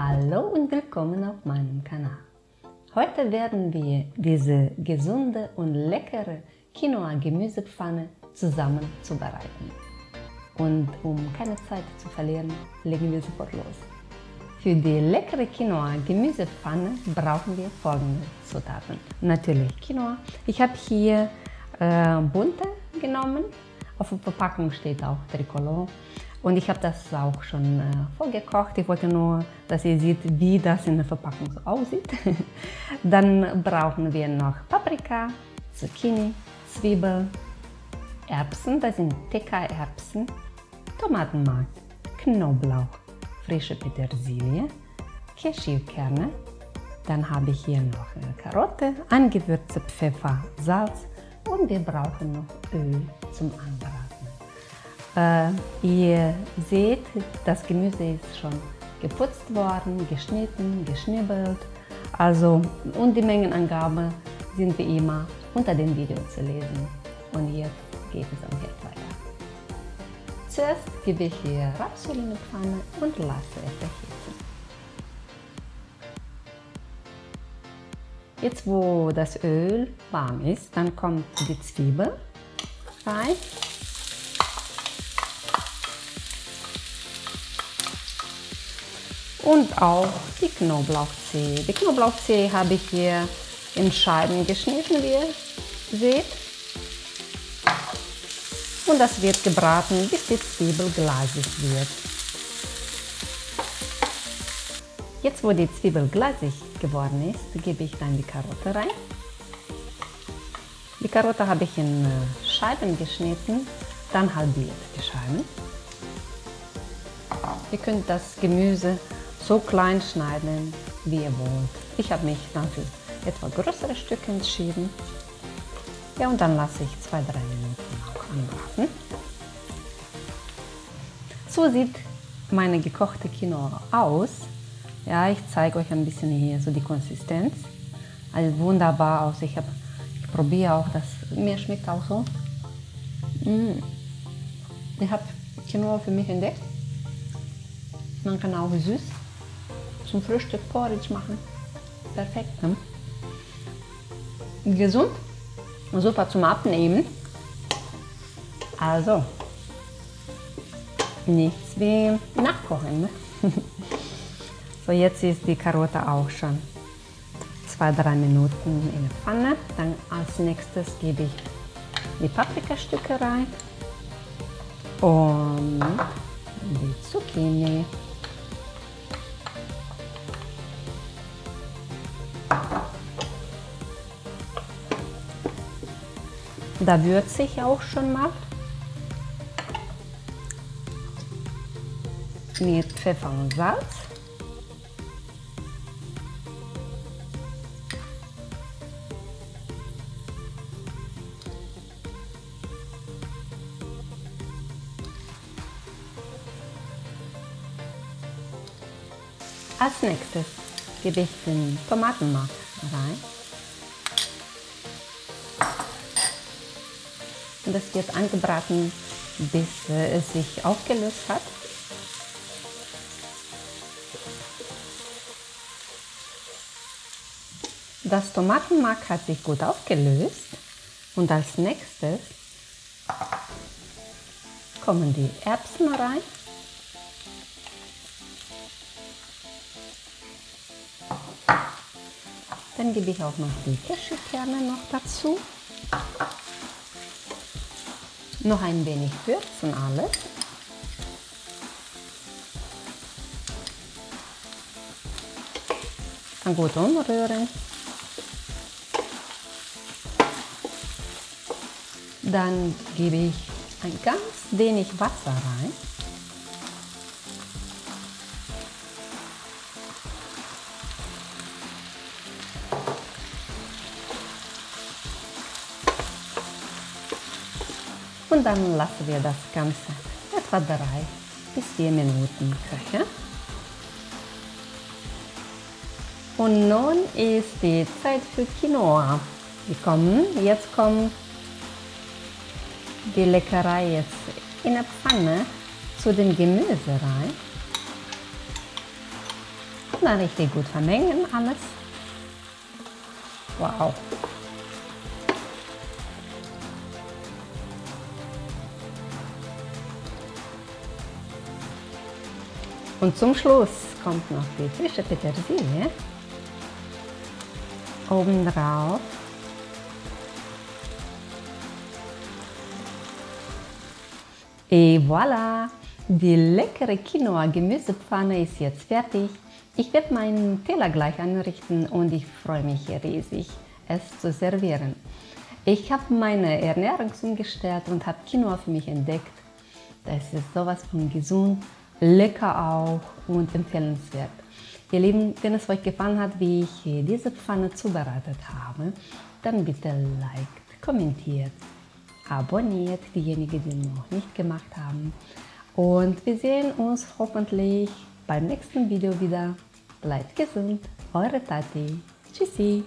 Hallo und willkommen auf meinem Kanal. Heute werden wir diese gesunde und leckere Quinoa-Gemüsepfanne zusammen zubereiten. Und um keine Zeit zu verlieren, legen wir sofort los. Für die leckere Quinoa-Gemüsepfanne brauchen wir folgende Zutaten. Natürlich Quinoa. Ich habe hier bunte genommen. Auf der Verpackung steht auch Tricolor. Und ich habe das auch schon vorgekocht. Ich wollte nur, dass ihr seht, wie das in der Verpackung so aussieht. Dann brauchen wir noch Paprika, Zucchini, Zwiebel, Erbsen, das sind TK-Erbsen, Tomatenmark, Knoblauch, frische Petersilie, Cashewkerne. Dann habe ich hier noch Karotte, angewürzte Pfeffer, Salz und wir brauchen noch Öl zum Anbraten. Ihr seht, das Gemüse ist schon geputzt worden, geschnitten, geschnibbelt. Also, und die Mengenangabe sind wie immer unter dem Video zu lesen. Und jetzt geht es am Herd weiter. Zuerst gebe ich hier Rapsöl in die Pfanne und lasse es erhitzen. Jetzt, wo das Öl warm ist, dann kommt die Zwiebel rein. Und auch die Knoblauchzehe. Die Knoblauchzehe habe ich hier in Scheiben geschnitten, wie ihr seht. Und das wird gebraten, bis die Zwiebel glasig wird. Jetzt, wo die Zwiebel glasig geworden ist, gebe ich dann die Karotte rein. Die Karotte habe ich in Scheiben geschnitten, dann halbiert die Scheiben. Ihr könnt das Gemüse so klein schneiden, wie ihr wollt. Ich habe mich dann für etwa größere Stücke entschieden. Ja, und dann lasse ich 2-3 Minuten auch anbraten. So sieht meine gekochte Quinoa aus. Ja, ich zeige euch ein bisschen hier so die Konsistenz. Also wunderbar aus. Ich probiere auch, mir schmeckt auch so. Ich habe Quinoa für mich entdeckt. Man kann auch süß zum Frühstück Porridge machen. Perfekt, ne? Gesund, super zum Abnehmen. Also, nichts wie nachkochen. Ne? So, jetzt ist die Karotte auch schon 2-3 Minuten in der Pfanne. Dann als nächstes gebe ich die Paprikastücke rein und die Zucchini. Da würze ich auch schon mal mit Pfeffer und Salz. Als nächstes gebe ich den Tomatenmark rein. Und das wird angebraten, bis es sich aufgelöst hat. Das Tomatenmark hat sich gut aufgelöst. Und als nächstes kommen die Erbsen rein. Dann gebe ich auch noch die Cashewkerne noch dazu. Noch ein wenig würzen alles. Dann gut umrühren. Dann gebe ich ein ganz wenig Wasser rein. Und dann lassen wir das Ganze etwa 3 bis 4 Minuten köcheln. Und nun ist die Zeit für Quinoa gekommen. Jetzt kommt die Leckerei jetzt in der Pfanne zu dem Gemüse rein. Und dann richtig gut vermengen alles. Wow. Und zum Schluss kommt noch die frische Petersilie obendrauf. Et voilà! Die leckere Quinoa-Gemüsepfanne ist jetzt fertig. Ich werde meinen Teller gleich anrichten und ich freue mich riesig, es zu servieren. Ich habe meine Ernährung umgestellt und habe Quinoa für mich entdeckt. Das ist sowas von gesund, lecker auch und empfehlenswert. Ihr Lieben, wenn es euch gefallen hat, wie ich diese Pfanne zubereitet habe, dann bitte liked, kommentiert, abonniert diejenigen, die noch nicht gemacht haben. Und wir sehen uns hoffentlich beim nächsten Video wieder. Bleibt gesund, eure Tati. Tschüssi.